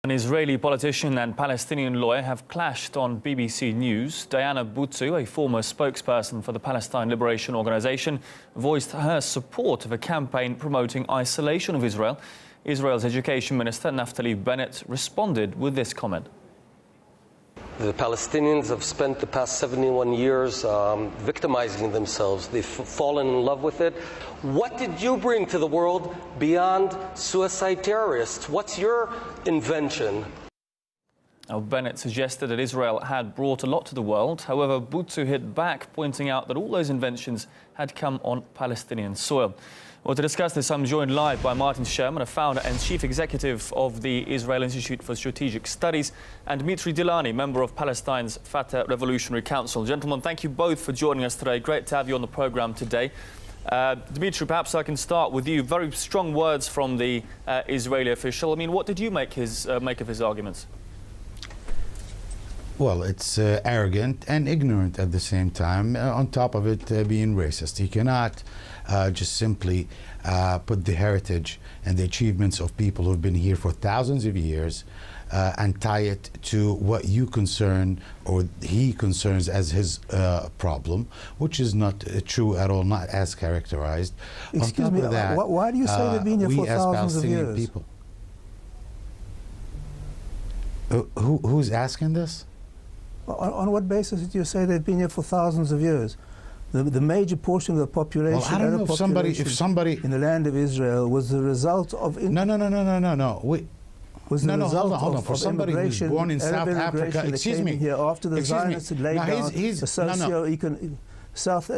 An Israeli politician and Palestinian lawyer have clashed on BBC News. Dianna Buttu, a former spokesperson for the Palestine Liberation Organization, voiced her support of a campaign promoting isolation of Israel. Israel's Education Minister Naftali Bennett responded with this comment. The Palestinians have spent the past 71 years victimizing themselves. They've fallen in love with it. What did you bring to the world beyond suicide terrorists? What's your invention? Now, Bennett suggested that Israel had brought a lot to the world. However, Buttu hit back, pointing out that all those inventions had come on Palestinian soil. Well, to discuss this, I'm joined live by Martin Sherman, a founder and chief executive of the Israel Institute for Strategic Studies, and Dimitri Diliani, member of Palestine's Fatah Revolutionary Council. Gentlemen, thank you both for joining us today. Great to have you on the program today. Dimitri, perhaps I can start with you. Very strong words from the Israeli official. I mean, what did you make of his arguments? Well, it's arrogant and ignorant at the same time, on top of it being racist. He cannot just simply put the heritage and the achievements of people who've been here for thousands of years and tie it to what you concern or he concerns as his problem, which is not true at all, not as characterized. Excuse me, why do you say they've been here for thousands of years? People, who's asking this? On what basis did you say they've been here for thousands of years? The major portion of the population, well, I don't know if somebody in the land of Israel was the result of no. Was the result hold on. For somebody who's born in South Africa, excuse me, here after the Zionists had laid down the socio-economic South.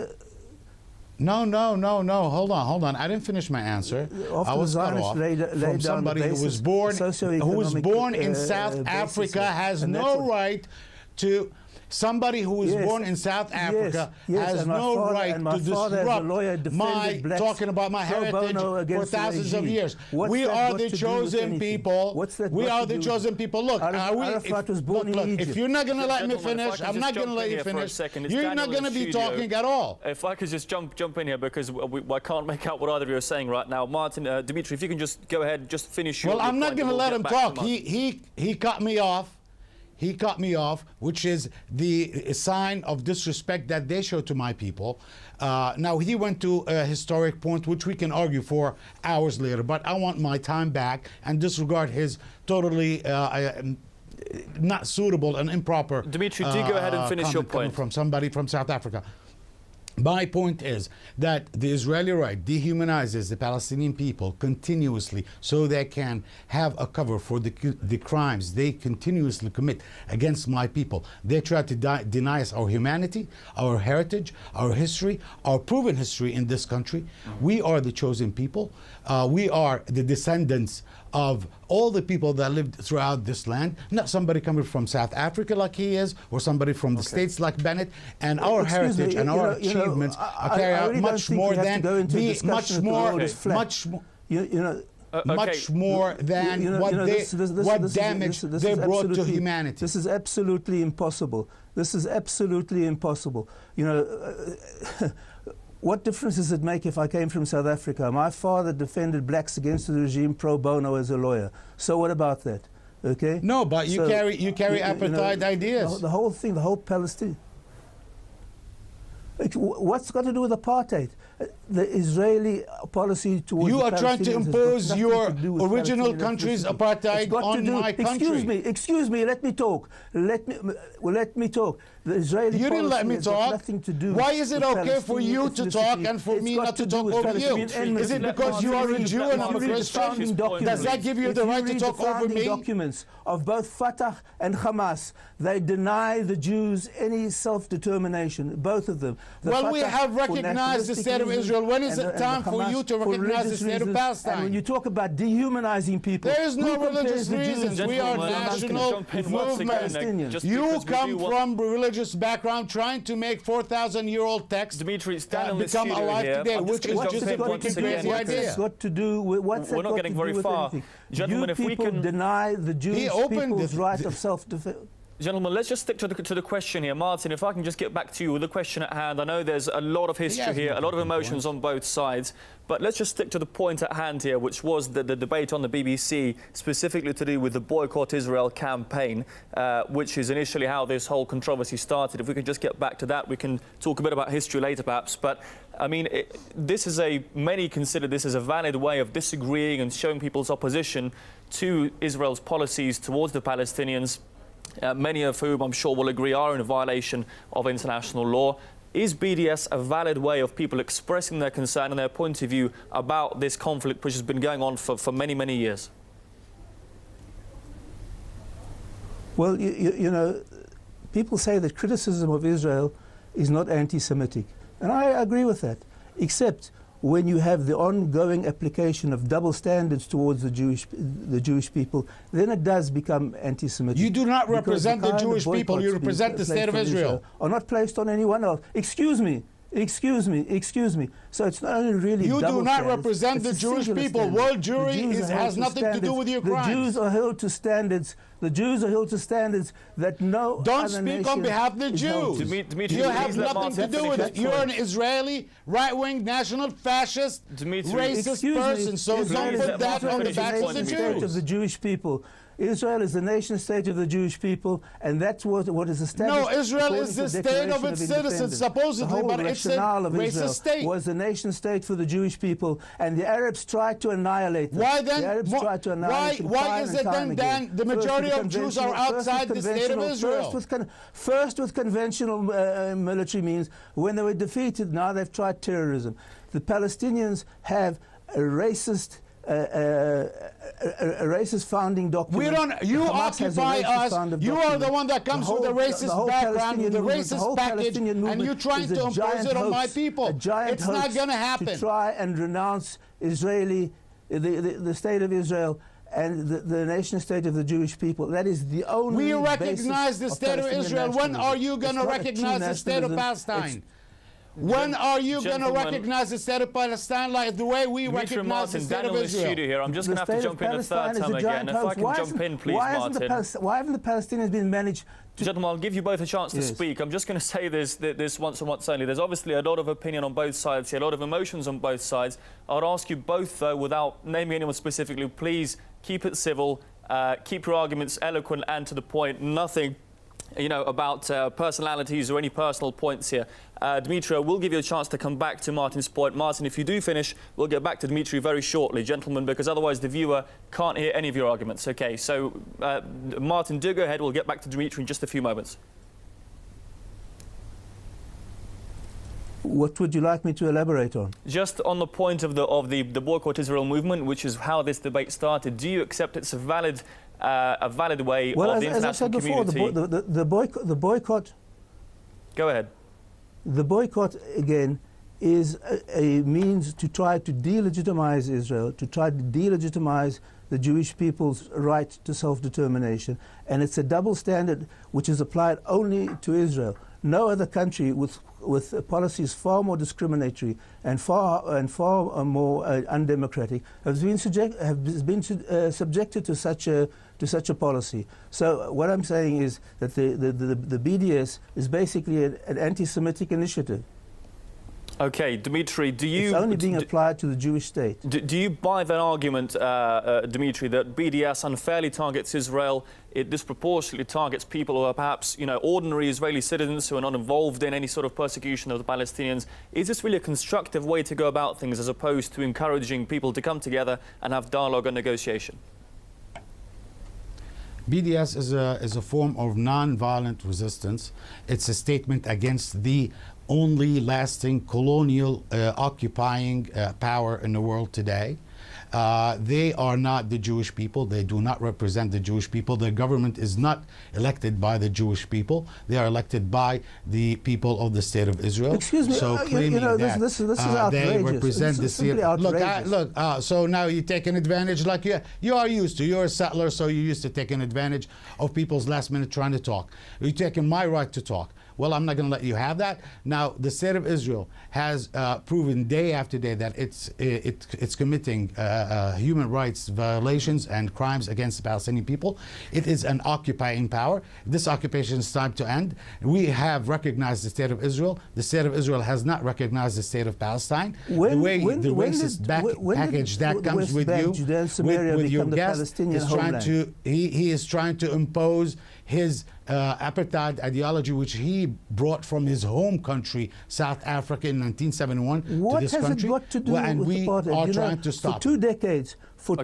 No. Hold on. I didn't finish my answer. I was cut off from somebody who was born in South Africa has no right to. Somebody who was born in South Africa has no right to disrupt my talking about my heritage for thousands of years. We are the chosen people. We are the chosen people. Look, if you're not going to let me finish, I'm not going to let you finish. You're not going to be talking at all. If I could just jump in here, because I can't make out what either of you are saying right now. Martin, Dimitri, if you can just go ahead and just finish your point. Well, I'm not going to let him talk. He cut me off. He cut me off, which is the sign of disrespect that they show to my people. Now, he went to a historic point, which we can argue for hours later, but I want my time back and disregard his totally not suitable and improper Dimitri, do go ahead and finish your point. From somebody from South Africa. My point is that the Israeli right dehumanizes the Palestinian people continuously so they can have a cover for the crimes they continuously commit against my people. They try to deny us our humanity, our heritage, our history, our proven history in this country. We are the chosen people. We are the descendants of all the people that lived throughout this land, not somebody coming from South Africa like he is, or somebody from the States like Bennett. And our heritage and our achievements carry out much more than what damage they brought to humanity. This is absolutely impossible. This is absolutely impossible. You know, what difference does it make if I came from South Africa? My father defended blacks against the regime pro bono as a lawyer. So what about that? Okay? No, but you carry apartheid ideas. The whole thing, the whole Palestine. What's got to do with apartheid? The Israeli policy towards you are trying to impose your original country's apartheid on my country. Excuse me. Let me talk. Let me talk. The Israeli you didn't let me talk. Nothing to do. Why is it okay for you to talk and for me not to talk over you? Is it because you are a Jew and I'm a Christian? Does that give you the right to talk over me? Documents of both Fatah and Hamas, they deny the Jews any self-determination. Both of them. Well, we have recognized the state of Israel. When is it time for you to recognize the state of Palestine? And when you talk about dehumanizing people, there is no religious reasons. We are national movement. You come from religious background trying to make 4,000-year-old texts become alive today, which is just a crazy idea. What's got to do with what's We're not getting very far. Gentlemen, if we can deny the Jewish people's right of self-defense. Gentlemen, let's just stick to the question here. Martin, if I can just get back to you with the question at hand. I know there's a lot of history here, a lot of emotions on both sides, but let's just stick to the point at hand here, which was the debate on the BBC, specifically to do with the Boycott Israel campaign, which is initially how this whole controversy started. If we can just get back to that, we can talk a bit about history later, perhaps. But, I mean, many consider this as a valid way of disagreeing and showing people's opposition to Israel's policies towards the Palestinians. Many of whom I'm sure will agree are in a violation of international law. Is BDS a valid way of people expressing their concern and their point of view about this conflict which has been going on for many, many years? Well, you know, people say that criticism of Israel is not anti-Semitic. And I agree with that, except when you have the ongoing application of double standards towards the Jewish people, then it does become anti-Semitic. You do not represent the Jewish people, you represent the state of Israel. Are not placed on anyone else. Excuse me. So it's not only really you double do not standards, represent the Jewish people. Standard. World Jewry has nothing to do with your crimes. The Jews are held to standards. The Jews are held to standards that no Don't other speak on behalf of the Jews. Dimitri, you have nothing to do with it. You're an Israeli right-wing national fascist racist person. So don't put that on the backs of the Jews. Of the Jewish people. Israel is the nation state of the Jewish people, and that's what is established. No, Israel is the state of its citizens, supposedly, but it's a racist state. Was the nation state for the Jewish people, and the Arabs tried to annihilate them. Why then? The Arabs tried to annihilate them. Why is it then the majority of Jews are outside the state of Israel? First with conventional military means. When they were defeated, now they've tried terrorism. The Palestinians have a racist founding document. You occupy us. You are the one that comes with a racist background, with a racist package, and you're trying to impose it on my people. It's not going to happen. To try and renounce the state of Israel and the nation state of the Jewish people. That is the only. We recognize the state of Israel. When are you going to recognize the state of Palestine? When are you going to recognize the state of Palestine like the way we recognize the state of Israel? Here. I'm just going to have to jump in a third time again. If I can jump in, please, Martin. Why haven't the Palestinians been managed to... Gentlemen, I'll give you both a chance to speak. I'm just going to say this once and once only. There's obviously a lot of opinion on both sides here, a lot of emotions on both sides. I would ask you both, though, without naming anyone specifically, please keep it civil, keep your arguments eloquent and to the point, nothing about personalities or any personal points here. Dimitri, I will give you a chance to come back to Martin's point. Martin, if you do finish, we'll get back to Dimitri very shortly, gentlemen, because otherwise the viewer can't hear any of your arguments. OK, so Martin, do go ahead. We'll get back to Dimitri in just a few moments. What would you like me to elaborate on? Just on the point of the Boycott Israel movement, which is how this debate started. Do you accept it's a valid way of the international community? As I said before, the boycott... Go ahead. The boycott, again, is a means to try to delegitimize Israel, to try to delegitimize the Jewish people's right to self-determination. And it's a double standard which is applied only to Israel. No other country with policies far more discriminatory and far more undemocratic has been subjected to such a policy. So what I'm saying is that the BDS is basically an anti-Semitic initiative. Okay, Dimitri, do you... It's only being applied to the Jewish state. Do you buy that argument, Dimitri, that BDS unfairly targets Israel, it disproportionately targets people who are perhaps, ordinary Israeli citizens who are not involved in any sort of persecution of the Palestinians? Is this really a constructive way to go about things as opposed to encouraging people to come together and have dialogue and negotiation? BDS is a form of non-violent resistance. It's a statement against the only lasting colonial occupying power in the world today. They are not the Jewish people. They do not represent the Jewish people. The government is not elected by the Jewish people. They are elected by the people of the state of Israel. Excuse me, so claiming that this is outrageous. they represent the state. Look, so now you're taking advantage like you are used to. You're a settler, so you're used to taking advantage of people's last minute trying to talk. You're taking my right to talk. well, I'm not going to let you have that. Now, the state of Israel has proven day after day that it's committing human rights violations and crimes against the Palestinian people. It is an occupying power. This occupation is time to end. We have recognized the state of Israel. The state of Israel has not recognized the state of Palestine. The racist package that comes with you, with your guest, he is trying to impose his apartheid ideology, which he brought from his home country, South Africa, in 1971 what to this has country. It got to do and with we apartheid? are You trying know, to stop for 2 decades, for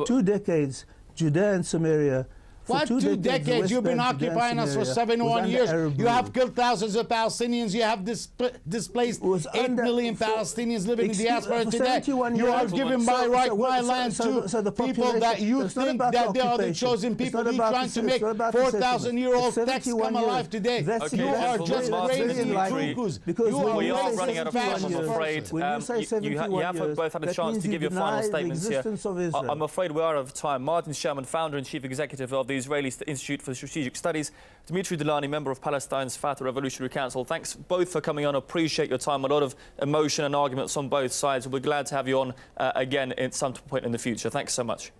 2 decades, Judea and Samaria. What 2 decades? You've been occupying us for 71 years. You have killed thousands of Palestinians. You have displaced 8 million Palestinians living in diaspora today. You are giving my land to people that you think that they are the chosen people. You're trying to make 4,000-year-old texts come alive today. You are just crazy cuckoos. We are running out of time, I'm afraid. You have both had a chance to give your final statements here. I'm afraid we are out of time. Martin Sherman, founder and chief executive of the Israeli Institute for Strategic Studies, Dimitri Diliani, member of Palestine's Fatah Revolutionary Council. Thanks both for coming on. Appreciate your time. A lot of emotion and arguments on both sides. We'll be glad to have you on again at some point in the future. Thanks so much.